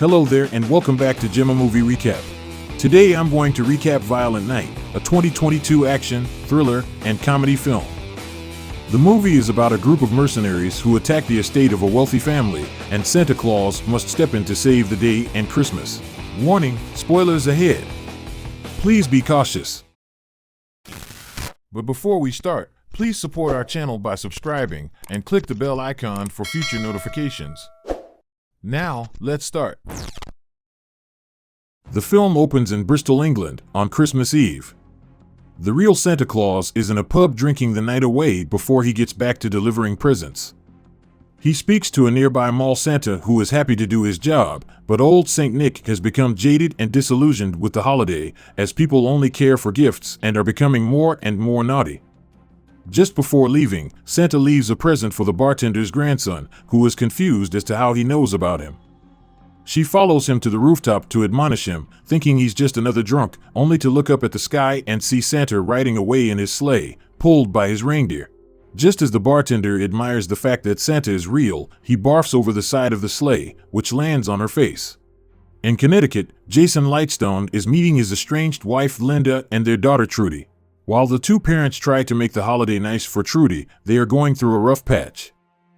Hello there and welcome back to Gemma Movie Recap. Today I'm going to recap Violent Night, a 2022 action, thriller, and comedy film. The movie is about a group of mercenaries who attack the estate of a wealthy family, and Santa Claus must step in to save the day and Christmas. Warning, spoilers ahead. Please be cautious. But before we start, please support our channel by subscribing and click the bell icon for future notifications. Now, let's start. The film opens in Bristol, England, on Christmas Eve. The real Santa Claus is in a pub drinking the night away before he gets back to delivering presents. He speaks to a nearby mall Santa who is happy to do his job, but old Saint Nick has become jaded and disillusioned with the holiday, as people only care for gifts and are becoming more and more naughty. Just before leaving, Santa leaves a present for the bartender's grandson, who is confused as to how he knows about him. She follows him to the rooftop to admonish him, thinking he's just another drunk, only to look up at the sky and see Santa riding away in his sleigh, pulled by his reindeer. Just as the bartender admires the fact that Santa is real, he barfs over the side of the sleigh, which lands on her face. In Connecticut, Jason Lightstone is meeting his estranged wife Linda and their daughter Trudy. While the two parents try to make the holiday nice for Trudy, they are going through a rough patch.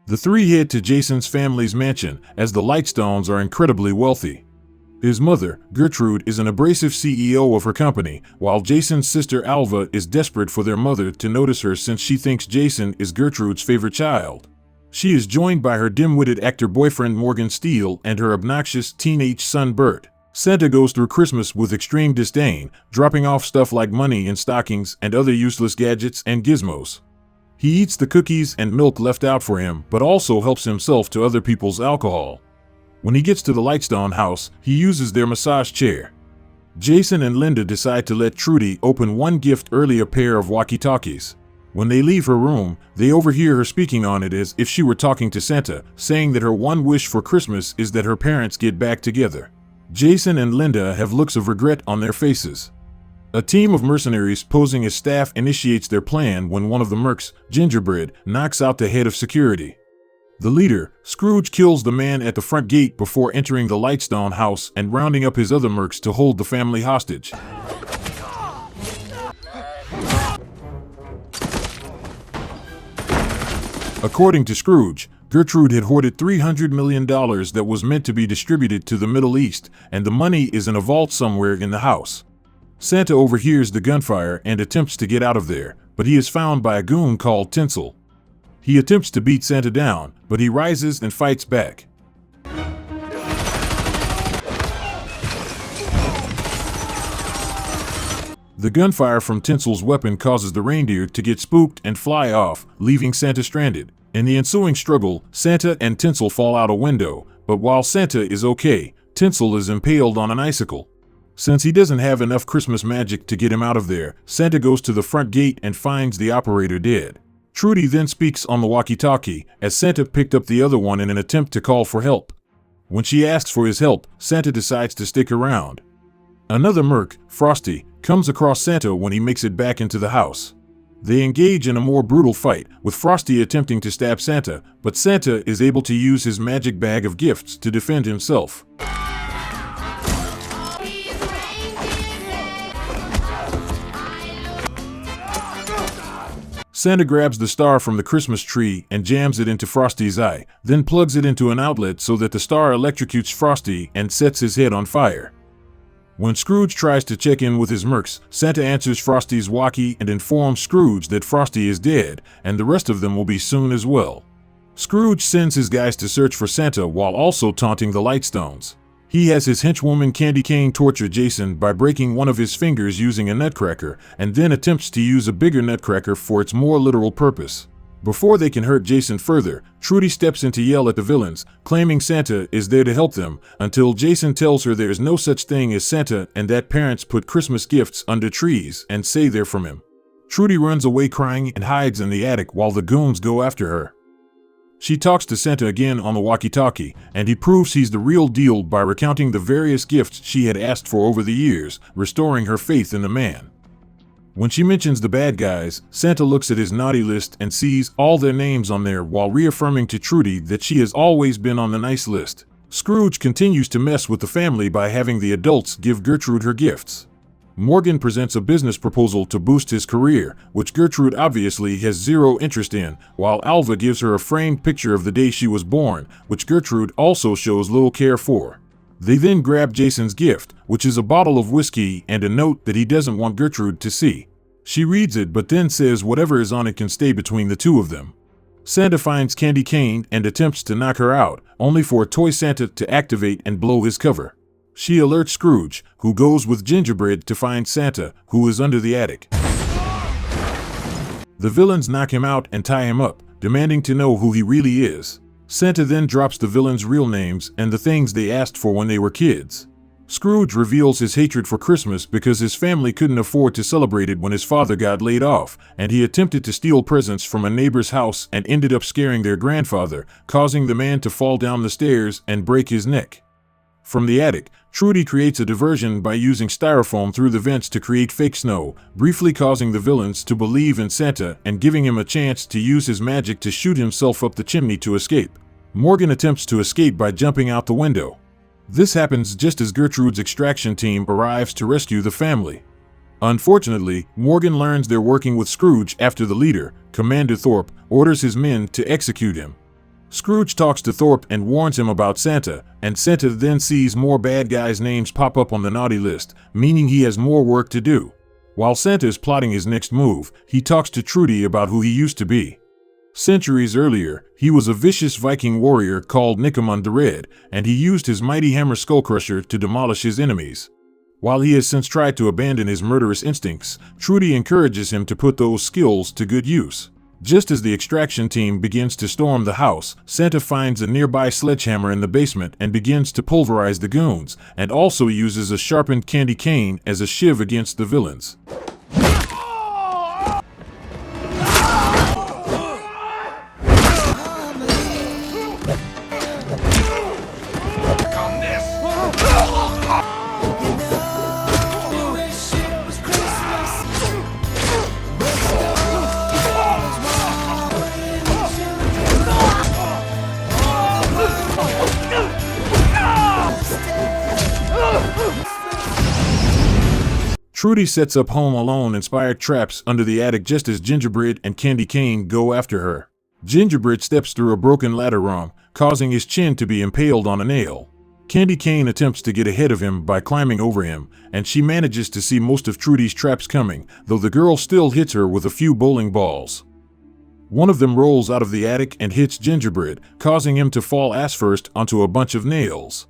The three head to Jason's family's mansion, as the Lightstones are incredibly wealthy. His mother, Gertrude, is an abrasive CEO of her company, while Jason's sister Alva is desperate for their mother to notice her since she thinks Jason is Gertrude's favorite child. She is joined by her dim-witted actor boyfriend Morgan Steele and her obnoxious teenage son Bert. Santa goes through Christmas with extreme disdain, dropping off stuff like money in stockings and other useless gadgets and gizmos. He eats the cookies and milk left out for him, but also helps himself to other people's alcohol. When he gets to the Lightstone house, he uses their massage chair. Jason and Linda decide to let Trudy open one gift early, a pair of walkie-talkies. When they leave her room, they overhear her speaking on it as if she were talking to Santa, saying that her one wish for Christmas is that her parents get back together. Jason and Linda have looks of regret on their faces. A team of mercenaries posing as staff initiates their plan when one of the mercs, Gingerbread, knocks out the head of security. The leader, Scrooge, kills the man at the front gate before entering the Lightstone house and rounding up his other mercs to hold the family hostage. According to Scrooge, Gertrude had hoarded $300 million that was meant to be distributed to the Middle East, and the money is in a vault somewhere in the house. Santa overhears the gunfire and attempts to get out of there, but he is found by a goon called Tinsel. He attempts to beat Santa down, but he rises and fights back. The gunfire from Tinsel's weapon causes the reindeer to get spooked and fly off, leaving Santa stranded. In the ensuing struggle, Santa and Tinsel fall out a window, but while Santa is okay, Tinsel is impaled on an icicle. Since he doesn't have enough Christmas magic to get him out of there, Santa goes to the front gate and finds the operator dead. Trudy then speaks on the walkie-talkie, as Santa picked up the other one in an attempt to call for help. When she asks for his help, Santa decides to stick around. Another merc, Frosty, comes across Santa when he makes it back into the house. They engage in a more brutal fight, with Frosty attempting to stab Santa, but Santa is able to use his magic bag of gifts to defend himself. Santa grabs the star from the Christmas tree and jams it into Frosty's eye, then plugs it into an outlet so that the star electrocutes Frosty and sets his head on fire. When Scrooge tries to check in with his mercs, Santa answers Frosty's walkie and informs Scrooge that Frosty is dead, and the rest of them will be soon as well. Scrooge sends his guys to search for Santa while also taunting the Lightstones. He has his henchwoman Candy Cane torture Jason by breaking one of his fingers using a nutcracker, and then attempts to use a bigger nutcracker for its more literal purpose. Before they can hurt Jason further, Trudy steps in to yell at the villains, claiming Santa is there to help them, until Jason tells her there is no such thing as Santa and that parents put Christmas gifts under trees and say they're from him. Trudy runs away crying and hides in the attic while the goons go after her. She talks to Santa again on the walkie-talkie, and he proves he's the real deal by recounting the various gifts she had asked for over the years, restoring her faith in the man. When she mentions the bad guys, Santa looks at his naughty list and sees all their names on there while reaffirming to Trudy that she has always been on the nice list. Scrooge continues to mess with the family by having the adults give Gertrude her gifts. Morgan presents a business proposal to boost his career, which Gertrude obviously has zero interest in, while Alva gives her a framed picture of the day she was born, which Gertrude also shows little care for. They then grab Jason's gift, which is a bottle of whiskey and a note that he doesn't want Gertrude to see. She reads it but then says whatever is on it can stay between the two of them. Santa finds Candy Cane and attempts to knock her out, only for a toy Santa to activate and blow his cover. She alerts Scrooge, who goes with Gingerbread to find Santa, who is under the attic. The villains knock him out and tie him up, demanding to know who he really is. Santa then drops the villains' real names and the things they asked for when they were kids. Scrooge reveals his hatred for Christmas because his family couldn't afford to celebrate it when his father got laid off, and he attempted to steal presents from a neighbor's house and ended up scaring their grandfather, causing the man to fall down the stairs and break his neck. From the attic, Trudy creates a diversion by using styrofoam through the vents to create fake snow, briefly causing the villains to believe in Santa and giving him a chance to use his magic to shoot himself up the chimney to escape. Morgan attempts to escape by jumping out the window. This happens just as Gertrude's extraction team arrives to rescue the family. Unfortunately, Morgan learns they're working with Scrooge after the leader, Commander Thorpe, orders his men to execute him. Scrooge talks to Thorpe and warns him about Santa, and Santa then sees more bad guys' names pop up on the naughty list, meaning he has more work to do. While Santa is plotting his next move, he talks to Trudy about who he used to be. Centuries earlier, he was a vicious Viking warrior called Nicomund the Red, and he used his mighty hammer Skullcrusher to demolish his enemies. While he has since tried to abandon his murderous instincts, Trudy encourages him to put those skills to good use. Just as the extraction team begins to storm the house, Santa finds a nearby sledgehammer in the basement and begins to pulverize the goons, and also uses a sharpened candy cane as a shiv against the villains. Trudy sets up Home Alone-inspired traps under the attic just as Gingerbread and Candy Cane go after her. Gingerbread steps through a broken ladder rung, causing his chin to be impaled on a nail. Candy Cane attempts to get ahead of him by climbing over him, and she manages to see most of Trudy's traps coming, though the girl still hits her with a few bowling balls. One of them rolls out of the attic and hits Gingerbread, causing him to fall ass first onto a bunch of nails.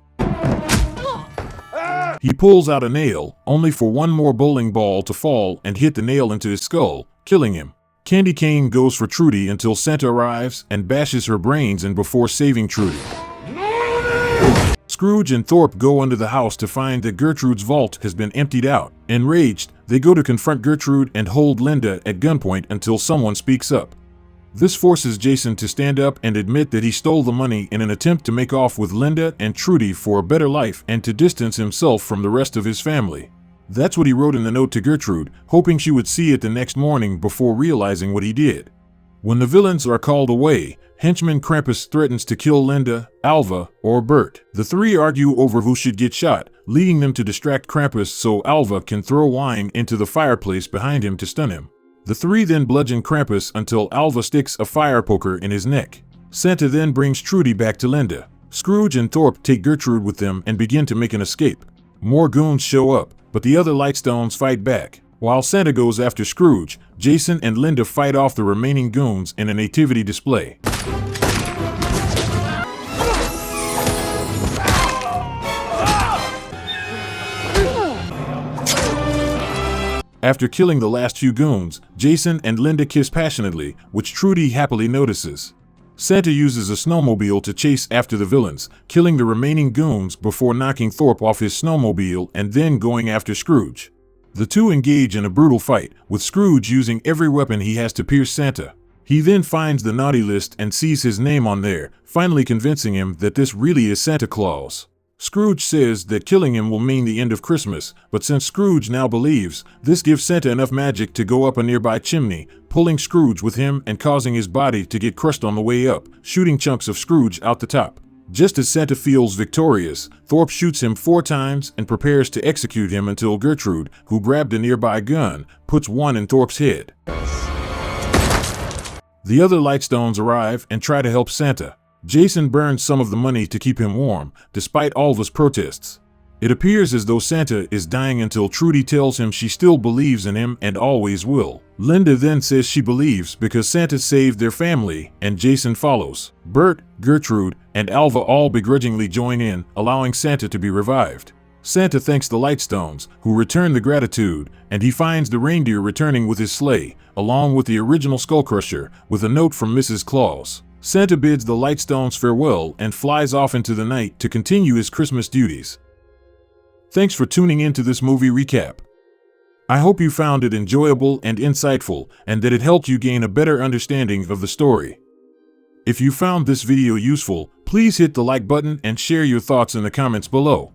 He pulls out a nail, only for one more bowling ball to fall and hit the nail into his skull, killing him. Candy Cane goes for Trudy until Santa arrives and bashes her brains in before saving Trudy. Scrooge and Thorpe go under the house to find that Gertrude's vault has been emptied out. Enraged, they go to confront Gertrude and hold Linda at gunpoint until someone speaks up. This forces Jason to stand up and admit that he stole the money in an attempt to make off with Linda and Trudy for a better life and to distance himself from the rest of his family. That's what he wrote in the note to Gertrude, hoping she would see it the next morning before realizing what he did. When the villains are called away, henchman Krampus threatens to kill Linda, Alva, or Bert. The three argue over who should get shot, leading them to distract Krampus so Alva can throw wine into the fireplace behind him to stun him. The three then bludgeon Krampus until Alva sticks a fire poker in his neck. Santa then brings Trudy back to Linda. Scrooge and Thorpe take Gertrude with them and begin to make an escape. More goons show up, but the other Lightstones fight back. While Santa goes after Scrooge, Jason and Linda fight off the remaining goons in a nativity display. After killing the last few goons, Jason and Linda kiss passionately, which Trudy happily notices. Santa uses a snowmobile to chase after the villains, killing the remaining goons before knocking Thorpe off his snowmobile and then going after Scrooge. The two engage in a brutal fight, with Scrooge using every weapon he has to pierce Santa. He then finds the naughty list and sees his name on there, finally convincing him that this really is Santa Claus. Scrooge says that killing him will mean the end of Christmas, but since Scrooge now believes, this gives Santa enough magic to go up a nearby chimney, pulling Scrooge with him and causing his body to get crushed on the way up, shooting chunks of Scrooge out the top. Just as Santa feels victorious, Thorpe shoots him 4 times and prepares to execute him until Gertrude, who grabbed a nearby gun, puts one in Thorpe's head. The other Lightstones arrive and try to help Santa. Jason burns some of the money to keep him warm, despite Alva's protests. It appears as though Santa is dying until Trudy tells him she still believes in him and always will. Linda then says she believes because Santa saved their family, and Jason follows. Bert, Gertrude, and Alva all begrudgingly join in, allowing Santa to be revived. Santa thanks the Lightstones, who return the gratitude, and he finds the reindeer returning with his sleigh, along with the original Skullcrusher, with a note from Mrs. Claus. Santa bids the Lightstones farewell and flies off into the night to continue his Christmas duties. Thanks for tuning in to this movie recap. I hope you found it enjoyable and insightful, and that it helped you gain a better understanding of the story. If you found this video useful, please hit the like button and share your thoughts in the comments below.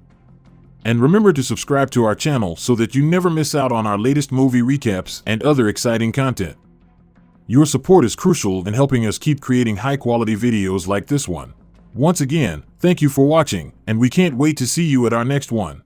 And remember to subscribe to our channel so that you never miss out on our latest movie recaps and other exciting content. Your support is crucial in helping us keep creating high-quality videos like this one. Once again, thank you for watching, and we can't wait to see you at our next one.